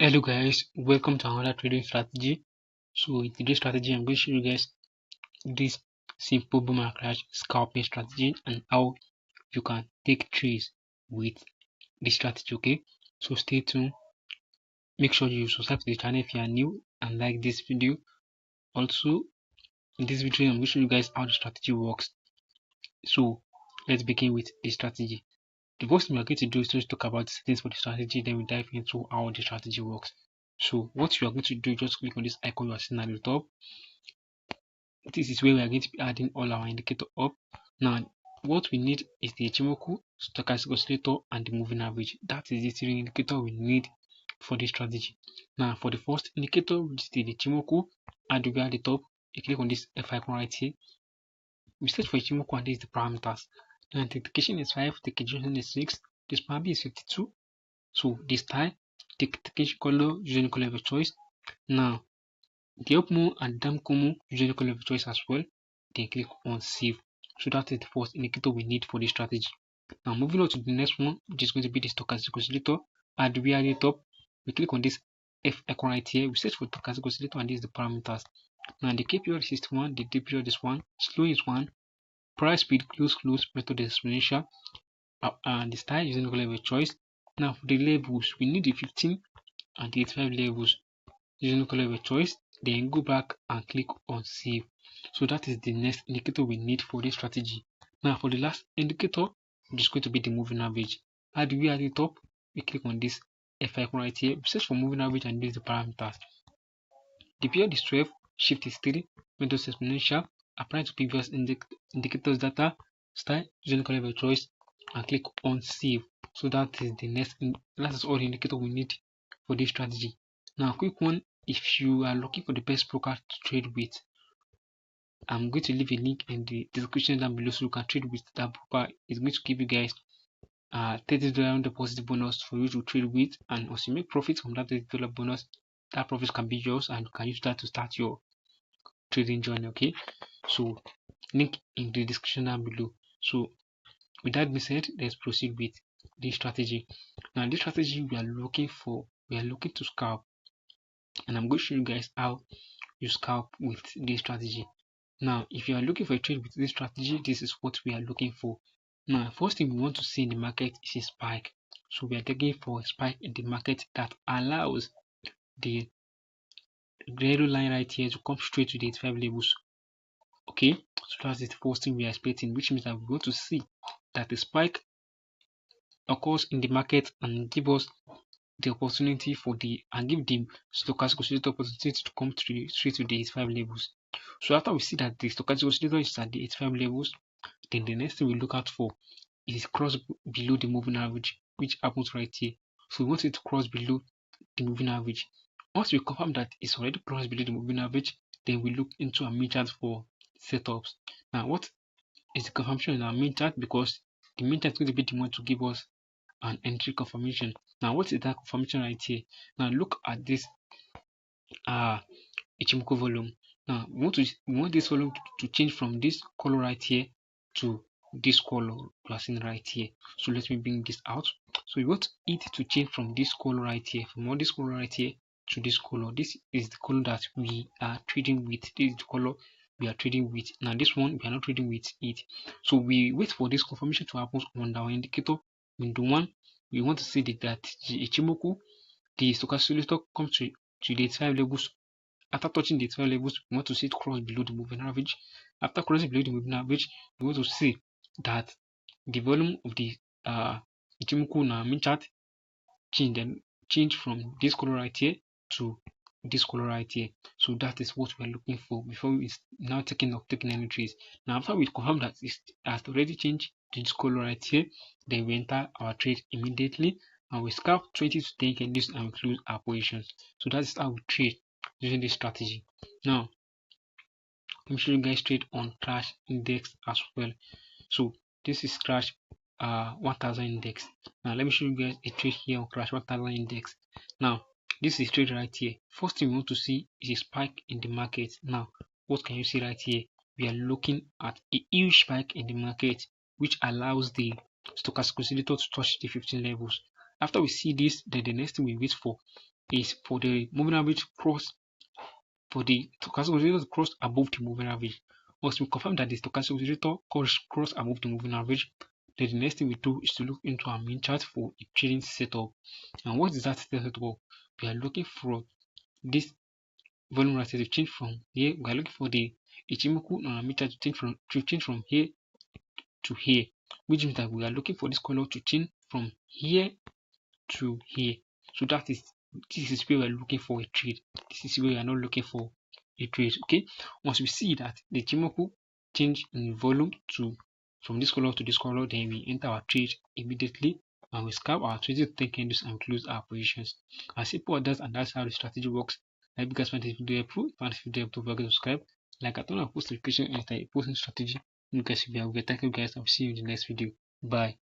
Hello guys, welcome to another trading strategy. So in today's strategy, I'm going to show you guys this simple boom and crash scalping strategy and how you can take trades with this strategy. Okay, so stay tuned. Make sure you subscribe to the channel if you are new and like this video. Also, in this video, I'm going to show you guys how the strategy works. So let's begin with the strategy. The first thing we are going to do is to talk about the settings for the strategy, then we dive into how the strategy works. So what you are going to do, just click on this icon you are seeing at the top. This is where we are going to be adding all our indicator up. Now what we need is the Ichimoku, stochastic oscillator, and the moving average. That is the three indicator we need for this strategy. Now for the first indicator, which is the Ichimoku, and we are at the top, you click on this F icon right here. We search for Ichimoku and this is the parameters. Now the indication is 5, the continuation is 6, the span is 52. So the style, the indication color, using color of your choice. Now the up move and down move, usually color of choice as well. Then click on save. So that is the first indicator we need for this strategy. Now moving on to the next one, which is going to be the stochastic oscillator. At the very top, we click on this F icon right here. We search for stochastic oscillator and this is the parameters. Now the K period is 1, the D period is 1, slow is 1, price speed close, method is exponential, and the style using color of your choice. Now for the levels, we need the 15 and the 85 levels using color of your choice. Then go back and click on save. So that is the next indicator we need for this strategy. Now for the last indicator, which is going to be the moving average. At the top, we click on this F icon right here. We search for moving average and use the parameters. The period is 12, shift is 3, method is exponential, apply to previous indicators data, style using color of your choice, and click on save. So that is the next, that is all the indicator we need for this strategy. Now quick one, if you are looking for the best broker to trade with, I'm going to leave a link in the description down below so you can trade with that broker. It's going to give you guys $30 deposit bonus for you to trade with, and also make profit from that $30 bonus. That profit can be yours and you can use that to start your trading journey. Okay, so link in the description down below. So with that being said, let's proceed with this strategy. Now this strategy we are looking to scalp, and I'm going to show you guys how you scalp with this strategy. Now if you are looking for a trade with this strategy, this is what we are looking for. Now first thing we want to see in the market is a spike. So we are looking for a spike in the market that allows the yellow line right here to come straight to the 85 levels. Okay, so that's the first thing we are expecting, which means that we want to see that the spike occurs in the market and give us the opportunity for give the stochastic oscillator opportunity to come straight to the 85 levels. So after we see that the stochastic oscillator is at the 85 levels, then the next thing we look out for is cross below the moving average, which happens right here. So we want it to cross below the moving average. Once we confirm that it's already crossed below the moving average, then we look into a main chart for setups. Now what is the confirmation in our main chart? Because the main chart is going to be the one to give us an entry confirmation. Now what is that confirmation right here? Now look at this Ichimoku volume. Now we want this volume to change from this color right here to this color you are seeing right here. So let me bring this out. So we want it to change from this color right here, from all this color right here to this color. This is the color that we are trading with. This is the color we are trading with. Now this one we are not trading with it. So we wait for this confirmation to happen on our indicator window 1. We want to see that the Ichimoku, the stochastic oscillator, comes to the 85 levels. After touching the 12 levels, we want to see it cross below the moving average. After crossing below the moving average, we want to see that the volume of the Ichimoku in our main chart change from this color right here to this color right here. So that is what we are looking for before we now taking any trades. Now after we confirm that it has already changed to this color right here, then we enter our trade immediately and we scalp 20 to 10 candles and we close our positions. So that's how we trade using this strategy. Now let me show you guys trade on crash index as well. So this is crash 1000 index. Now let me show you guys a trade here on crash 1000 index. Now this is trade right here. First thing we want to see is a spike in the market. Now what can you see right here? We are looking at a huge spike in the market, which allows the stochastic oscillator to touch the 15 levels. After we see this, then the next thing we wait for is for the moving average cross, for the stochastic oscillator to cross above the moving average. Once we confirm that the stochastic oscillator cross above the moving average, then the next thing we do is to look into our main chart for a trading setup. And what is that setup? We are looking for this volume rate to change from here. We are looking for the Ichimoku on our meter to change from here to here, which means that we are looking for this color to change from here to here. So this is where we are looking for a trade. This is where we are not looking for a trade. Okay, once we see that the Ichimoku change in volume from this color to this color, then we enter our trade immediately and we scalp our 20 to 10 candles and close our positions. As simple as that, and that's how the strategy works. I hope you guys find this video helpful. If you find this video helpful, don't forget to subscribe. Like I told you, post notification and posting strategy. You guys will be able to. Thank you guys. I'll see you in the next video. Bye.